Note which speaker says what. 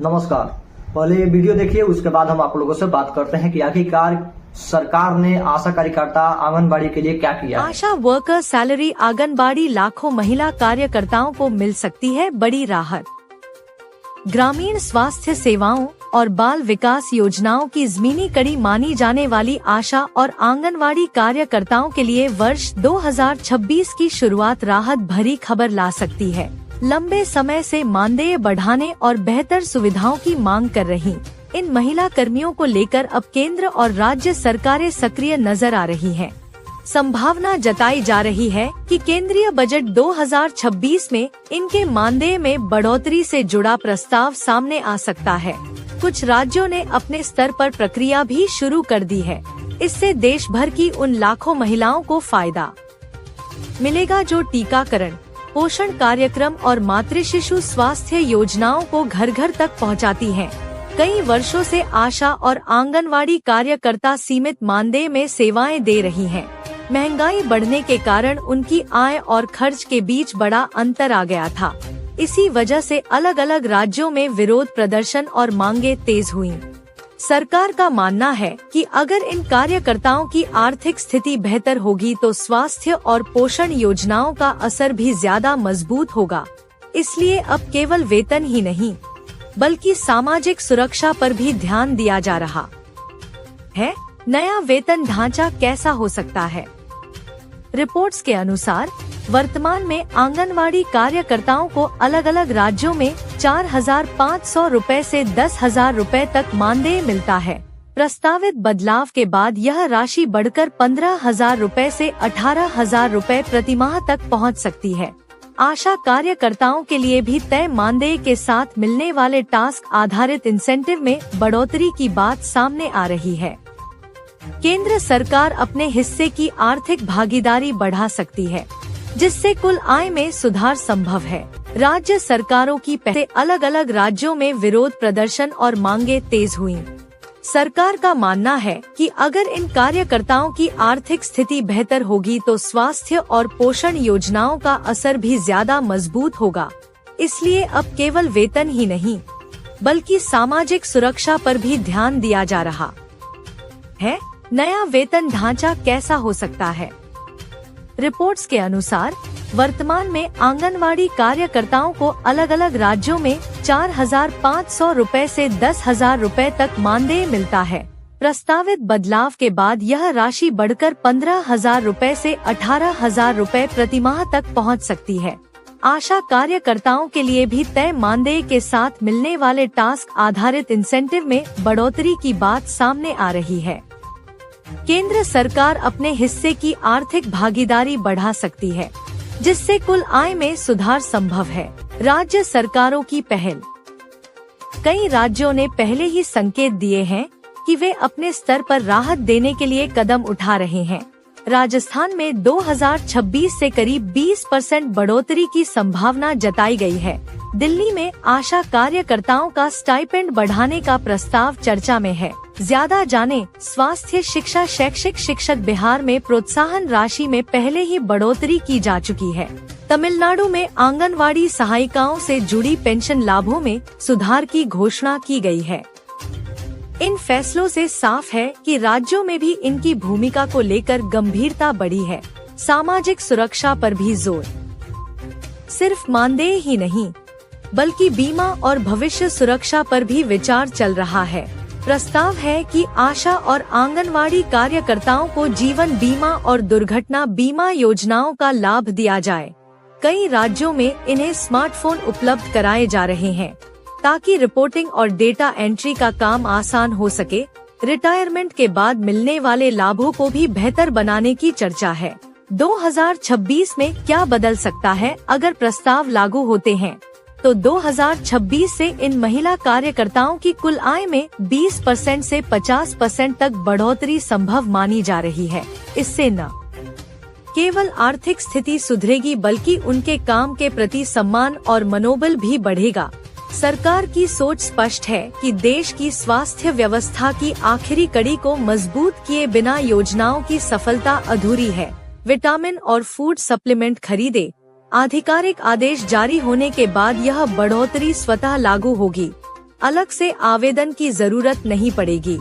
Speaker 1: नमस्कार। पहले ये वीडियो देखिए, उसके बाद हम आप लोगों से बात करते हैं कि आखिरकार सरकार ने आशा कार्यकर्ता आंगनबाड़ी के लिए क्या किया है।
Speaker 2: आशा वर्कर सैलरी आंगनबाड़ी लाखों महिला कार्यकर्ताओं को मिल सकती है बड़ी राहत। ग्रामीण स्वास्थ्य सेवाओं और बाल विकास योजनाओं की ज़मीनी कड़ी मानी जाने वाली आशा और आंगनवाड़ी कार्यकर्ताओं के लिए वर्ष 2026 की शुरुआत राहत भरी खबर ला सकती है। लंबे समय से मानदेय बढ़ाने और बेहतर सुविधाओं की मांग कर रही इन महिला कर्मियों को लेकर अब केंद्र और राज्य सरकारें सक्रिय नजर आ रही हैं। संभावना जताई जा रही है कि केंद्रीय बजट 2026 में इनके मानदेय में बढ़ोतरी से जुड़ा प्रस्ताव सामने आ सकता है। कुछ राज्यों ने अपने स्तर पर प्रक्रिया भी शुरू कर दी है। इससे देश भर की उन लाखों महिलाओं को फायदा मिलेगा जो टीकाकरण, पोषण कार्यक्रम और मातृ शिशु स्वास्थ्य योजनाओं को घर घर तक पहुंचाती हैं। कई वर्षों से आशा और आंगनवाड़ी कार्यकर्ता सीमित मानदेय में सेवाएं दे रही हैं। महंगाई बढ़ने के कारण उनकी आय और खर्च के बीच बड़ा अंतर आ गया था। इसी वजह से अलग अलग राज्यों में विरोध प्रदर्शन और मांगे तेज हुईं। सरकार का मानना है कि अगर इन कार्यकर्ताओं की आर्थिक स्थिति बेहतर होगी तो स्वास्थ्य और पोषण योजनाओं का असर भी ज्यादा मजबूत होगा। इसलिए अब केवल वेतन ही नहीं बल्कि सामाजिक सुरक्षा पर भी ध्यान दिया जा रहा है। नया वेतन ढांचा कैसा हो सकता है? रिपोर्ट्स के अनुसार वर्तमान में आंगनवाड़ी कार्यकर्ताओं को अलग अलग राज्यों में 4,500 रुपए से 10,000 रुपए तक मानदेय मिलता है। प्रस्तावित बदलाव के बाद यह राशि बढ़कर 15,000 रुपए से 18,000 रुपए प्रतिमाह तक पहुंच सकती है। आशा कार्यकर्ताओं के लिए भी तय मानदेय के साथ मिलने वाले टास्क आधारित इंसेंटिव में बढ़ोतरी की बात सामने आ रही है। केंद्र सरकार अपने हिस्से की आर्थिक भागीदारी बढ़ा सकती है, जिससे कुल आय में सुधार संभव है। राज्य सरकारों की पहले अलग अलग राज्यों में विरोध प्रदर्शन और मांगे तेज हुई। सरकार का मानना है कि अगर इन कार्यकर्ताओं की आर्थिक स्थिति बेहतर होगी तो स्वास्थ्य और पोषण योजनाओं का असर भी ज्यादा मजबूत होगा। इसलिए अब केवल वेतन ही नहीं बल्कि सामाजिक सुरक्षा पर भी ध्यान दिया जा रहा है। नया वेतन ढांचा कैसा हो सकता है? रिपोर्ट्स के अनुसार वर्तमान में आंगनवाड़ी कार्यकर्ताओं को अलग अलग राज्यों में 4,500 रुपए से 10,000 रुपए तक मानदेय मिलता है। प्रस्तावित बदलाव के बाद यह राशि बढ़कर 15,000 रुपए से 18,000 रुपए प्रतिमाह तक पहुंच सकती है। आशा कार्यकर्ताओं के लिए भी तय मानदेय के साथ मिलने वाले टास्क आधारित इंसेंटिव में बढ़ोतरी की बात सामने आ रही है। केंद्र सरकार अपने हिस्से की आर्थिक भागीदारी बढ़ा सकती है, जिससे कुल आय में सुधार संभव है। राज्य सरकारों की पहल। कई राज्यों ने पहले ही संकेत दिए हैं कि वे अपने स्तर पर राहत देने के लिए कदम उठा रहे हैं। राजस्थान में 2026 से करीब 20% बढ़ोतरी की संभावना जताई गई है। दिल्ली में आशा कार्यकर्ताओं का स्टाइपेंड बढ़ाने का प्रस्ताव चर्चा में है। ज्यादा जाने स्वास्थ्य शिक्षा शैक्षिक शिक्षक। बिहार में प्रोत्साहन राशि में पहले ही बढ़ोतरी की जा चुकी है। तमिलनाडु में आंगनवाड़ी सहायिकाओं से जुड़ी पेंशन लाभों में सुधार की घोषणा की गई है। इन फैसलों से साफ है कि राज्यों में भी इनकी भूमिका को लेकर गंभीरता बढ़ी है। सामाजिक सुरक्षा पर भी जोर। सिर्फ मानदेय ही नहीं बल्कि बीमा और भविष्य सुरक्षा पर भी विचार चल रहा है। प्रस्ताव है कि आशा और आंगनवाड़ी कार्यकर्ताओं को जीवन बीमा और दुर्घटना बीमा योजनाओं का लाभ दिया जाए। कई राज्यों में इन्हें स्मार्टफोन उपलब्ध कराए जा रहे हैं ताकि रिपोर्टिंग और डेटा एंट्री का काम आसान हो सके। रिटायरमेंट के बाद मिलने वाले लाभों को भी बेहतर बनाने की चर्चा है। 2026 में क्या बदल सकता है अगर प्रस्ताव लागू होते हैं? तो 2026 से इन महिला कार्यकर्ताओं की कुल आय में 20% से 50% तक बढ़ोतरी संभव मानी जा रही है। इससे न केवल आर्थिक स्थिति सुधरेगी बल्कि उनके काम के प्रति सम्मान और मनोबल भी बढ़ेगा। सरकार की सोच स्पष्ट है कि देश की स्वास्थ्य व्यवस्था की आखिरी कड़ी को मजबूत किए बिना योजनाओं की सफलता अधूरी है। विटामिन और फूड सप्लीमेंट खरीदे। आधिकारिक आदेश जारी होने के बाद यह बढ़ोतरी स्वतः लागू होगी। अलग से आवेदन की जरूरत नहीं पड़ेगी।